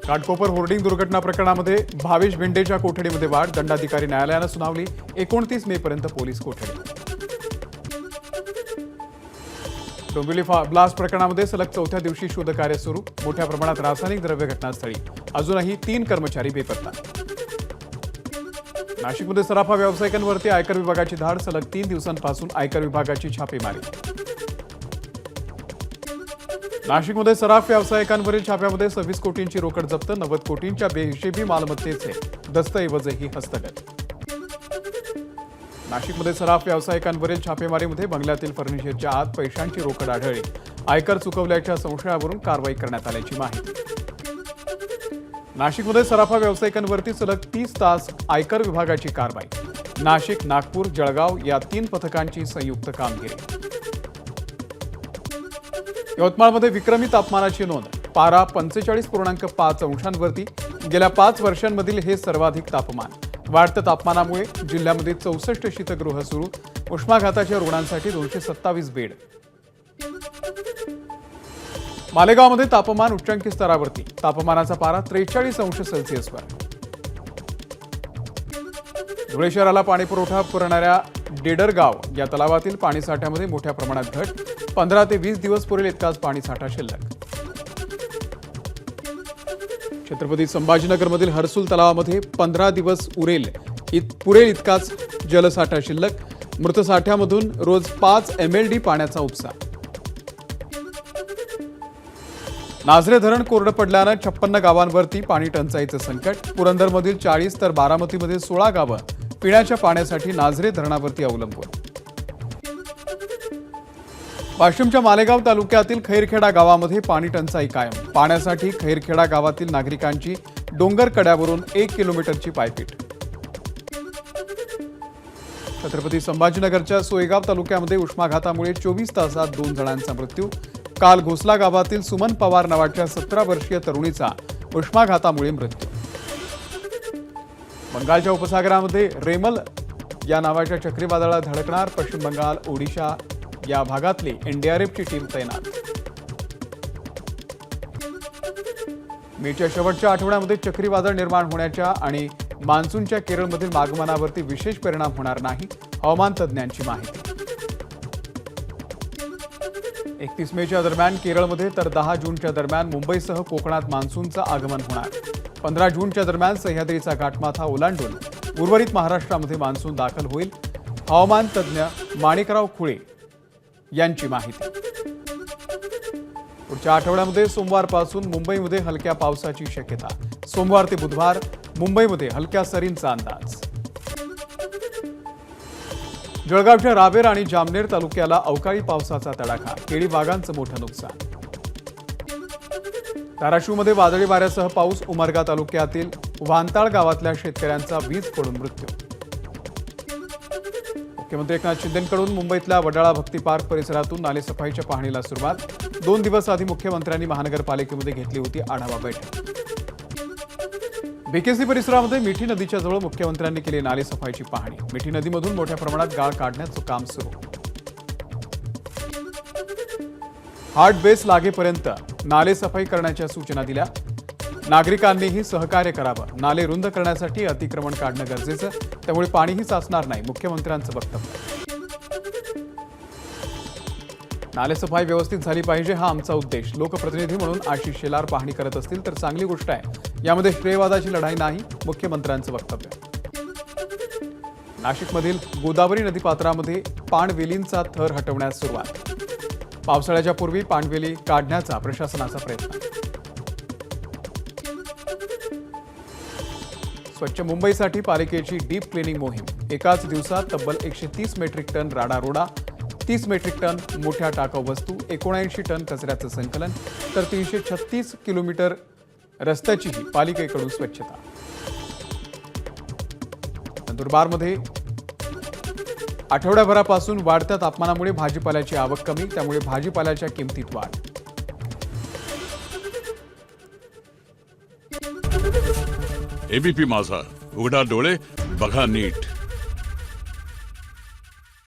Ghatkopar hoarding दुर्घटना प्रकरणामध्ये भावेश भेंडेच्या कोठडीमध्ये वाढ, दंडाधिकारी न्यायालयानं सुनावली 29 मे पर्यंत पोलीस कोठडी. डोंबिवली ब्लास्ट प्रकरणामध्ये सलग चौथ्या दिवशी शोधकार्य सुरू, मोठ्या प्रमाणात रासायनिक द्रव्य घटनास्थळी, अजूनही 3 कर्मचारी बेपत्ता. नाशिकमध्ये सराफा व्यावसायिकांवरती आयकर विभागाची धाड, सलग 3 दिवसांपासून आयकर विभागाची छापेमारी. नाशिकमध्ये सराफ व्यावसायिकांवरील छाप्यामध्ये 26 कोटींची रोकड जप्त, 90 कोटींच्या बेहिशेबी मालमत्तेचे दस्तऐवजही हस्तगत. नाशिकमध्ये सराफ व्यावसायिकांवरील छापेमारीमध्ये बंगल्यातील फर्निचरच्या आत पैशांची रोकड आढळली, आयकर चुकवल्याच्या संशयावरून कारवाई करण्यात आल्याची माहिती. नाशिकमध्ये सराफा व्यावसायिकांवरती सलग 30 तास आयकर विभागाची कारवाई, नाशिक, नागपूर, जळगाव या 3 पथकांची संयुक्त कामगिरी. यवतमाळमध्ये विक्रमी तापमानाची नोंद, पारा 45.5 अंशांवरती, गेल्या 5 वर्षांमधील हे सर्वाधिक तापमान. वाढत्या तापमानामुळे जिल्ह्यामध्ये 64 शीतगृह सुरू, उष्माघाताच्या रुग्णांसाठी 227 बेड. मालेगावमध्ये तापमान उच्चांकी स्तरावरती, तापमानाचा पारा 43 अंश सेल्सिअसवर. धुळे शहराला पाणीपुरवठा पुरवणाऱ्या डेडरगाव या तलावातील पाणीसाठ्यामध्ये मोठ्या प्रमाणात घट, 15 ते 20 दिवस पुरेल इतकाच पाणीसाठा शिल्लक. छत्रपती संभाजीनगरमधील हर्सुल तलावामध्ये 15 दिवस पुरेल इतकाच जलसाठा शिल्लक, मृत साठ्यामधून रोज 5 MLD पाण्याचा उपसा. नाझरे धरण कोरडं पडल्यानं 56 गावांवरती पाणी टंचाईचं संकट, पुरंदरमधील 40 तर बारामतीमध्ये 16 गावं पिण्याच्या पाण्यासाठी नाझरे धरणावरती अवलंबून. वाशिमच्या मालेगाव तालुक्यातील खैरखेडा गावामध्ये पाणी टंचाई कायम, पाण्यासाठी खैरखेडा गावातील नागरिकांची डोंगर कड्यावरून 1 किलोमीटरची पायपीट. छत्रपती संभाजीनगरच्या सोयगाव तालुक्यामध्ये उष्माघातामुळे 24 तासात 2 जणांचा मृत्यू, काल घोसला गावातील सुमन पवार नावाच्या 17 वर्षीय तरुणीचा उष्माघातामुळे मृत्यू. बंगालच्या उपसागरामध्ये रेमल या नावाच्या चक्रीवादळाला धडकणार, पश्चिम बंगाल, ओडिशा या भागातली एनडीआरएफची टीम तैनात. मेच्या शेवटच्या आठवड्यामध्ये चक्रीवादळ निर्माण होण्याच्या आणि मान्सूनच्या केरळमधील आगमनावरती विशेष परिणाम होणार नाही, हवामान तज्ज्ञांची माहिती. 31 मेच्या दरम्यान केरळमध्ये तर 10 जूनच्या दरम्यान मुंबईसह कोकणात मान्सूनचं आगमन होणार. 15 जूनच्या दरम्यान सह्याद्रीचा घाटमाथा ओलांडून उर्वरित महाराष्ट्रामध्ये मान्सून दाखल होईल, हवामान तज्ज्ञ माणिकराव खुळे यांची माहिती. पुढच्या आठवड्यामध्ये सोमवारपासून मुंबईमध्ये हलक्या पावसाची शक्यता, सोमवार ते बुधवार मुंबईमध्ये हलक्या सरींचा अंदाज. जळगावच्या रावेर आणि जामनेर तालुक्याला अवकाळी पावसाचा तडाखा, केळी बागांचं मोठं नुकसान. धाराशिवमध्ये वादळी वाऱ्यासह पाऊस, उमरगा तालुक्यातील वांताळ गावातल्या शेतकऱ्यांचा वीज पडून मृत्यू. मुख्यमंत्री एकनाथ शिंदेंकडून मुंबईतल्या वडाळा भक्ती पार्क परिसरातून नालेसफाईच्या पाहणीला सुरुवात. 2 दिवस आधी मुख्यमंत्र्यांनी महानगरपालिकेमध्ये घेतली होती आढावा बैठक. बीकेसी परिसरामध्ये मिठी नदीच्या जवळ मुख्यमंत्र्यांनी केली नालेसफाईची पाहणी, मिठी नदीमधून मोठ्या प्रमाणात गाळ काढण्याचं काम सुरू. हार्ड बेस लागेपर्यंत नालेसफाई करण्याच्या सूचना दिल्या, नागरिकांनीही सहकार्य करावं, नाले रुंद करण्यासाठी अतिक्रमण काढणं गरजेचं, त्यामुळे पाणीही साचणार नाही, मुख्यमंत्र्यांचं वक्तव्य. नालेसफाई व्यवस्थित झाली पाहिजे हा आमचा उद्देश, लोकप्रतिनिधी म्हणून आशिष शेलार पाहणी करत असतील तर चांगली गोष्ट आहे, यामध्ये श्रेयवादाची लढाई नाही, मुख्यमंत्र्यांचं वक्तव्य. नाशिकमधील गोदावरी नदीपात्रामध्ये पाणवेलींचा थर हटवण्यास सुरुवात, पावसाळ्याच्या पूर्वी पाणवेली काढण्याचा प्रशासनाचा प्रयत्न. स्वच्छ मुंबईसाठी पालिकेची डीप क्लिनिंग मोहीम, एकाच दिवसात तब्बल 130 मेट्रिक टन राडारोडा, 30 मेट्रिक टन मोठ्या टाकाऊ वस्तू, 79 टन कचऱ्याचं संकलन, तर 336 किलोमीटर रस्त्याचीही पालिकेकडून स्वच्छता. नंदुरबारमध्ये आठवड्याभरापासून वाढत्या तापमानामुळे भाजीपाल्याची आवक कमी, त्यामुळे भाजीपाल्याच्या किमतीत वाढ. एबीपी माझा, उघडा डोळे बघा नीट.